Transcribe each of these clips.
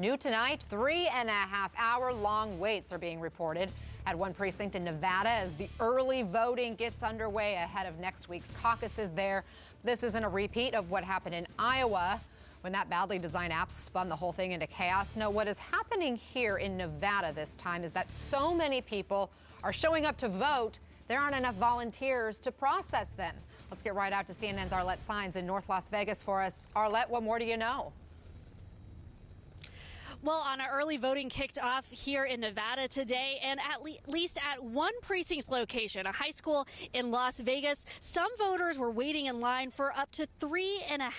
New tonight, 3.5-hour long waits are being reported at one precinct in Nevada as the early voting gets underway ahead of next week's caucuses there. This isn't a repeat of what happened in Iowa when that badly designed app spun the whole thing into chaos. No, what is happening here in Nevada this time is that so many people are showing up to vote, there aren't enough volunteers to process them. Let's get right out to CNN's Arlette Saenz in North Las Vegas for us. Arlette, what more do you know? Well, Anna, early voting kicked off here in Nevada today, and at least at one precinct's location, a high school in Las Vegas, some voters were waiting in line for up to 3.5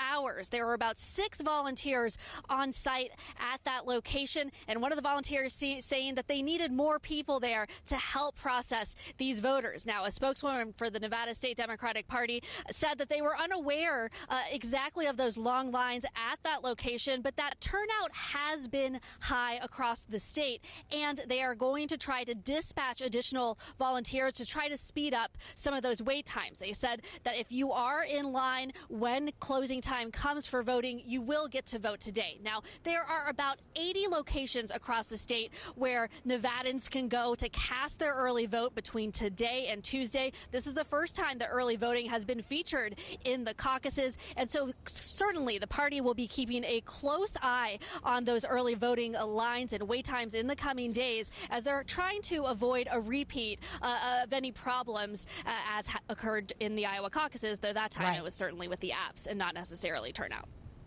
hours. There were about 6 volunteers on site at that location, and one of the volunteers saying that they needed more people there to help process these voters. Now, a spokeswoman for the Nevada State Democratic Party said that they were unaware exactly of those long lines at that location, but that turnout has been high across the state, and they are going to try to dispatch additional volunteers to try to speed up some of those wait times. They said that if you are in line when closing time comes for voting, you will get to vote today. Now, there are about 80 locations across the state where Nevadans can go to cast their early vote between today and Tuesday. This is the first time that early voting has been featured in the caucuses, and so certainly the party will be keeping a close eye on those early voting lines and wait times in the coming days as they're trying to avoid a repeat of any problems as occurred in the Iowa caucuses, though that time It was certainly with the apps and not necessarily turnout.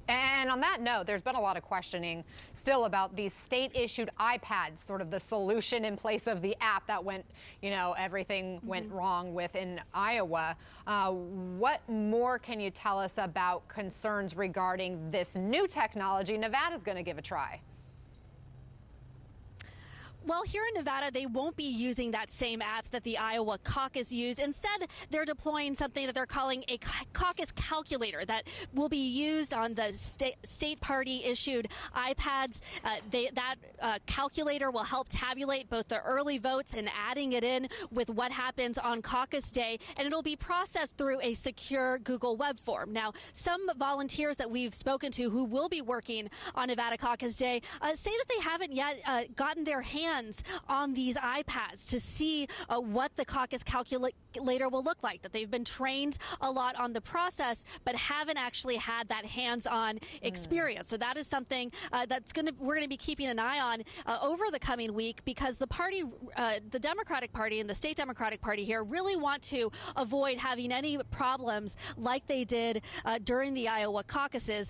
And on that note, there's been a lot of questioning still about these state-issued iPads, sort of the solution in place of the app that went, everything went wrong with in Iowa. What more can you tell us about concerns regarding this new technology Nevada's going to give a try? Well, here in Nevada, they won't be using that same app that the Iowa caucus used. Instead, they're deploying something that they're calling a caucus calculator that will be used on the state party issued iPads. That calculator will help tabulate both the early votes and adding it in with what happens on caucus day, and it'll be processed through a secure Google web form. Now, some volunteers that we've spoken to who will be working on Nevada caucus day say that they haven't yet gotten their hands on these iPads to see what the caucus calculator will look like, that they've been trained a lot on the process but haven't actually had that hands-on experience. So that is something we're going to be keeping an eye on over the coming week, because the party, the Democratic Party and the State Democratic Party here really want to avoid having any problems like they did during the Iowa caucuses.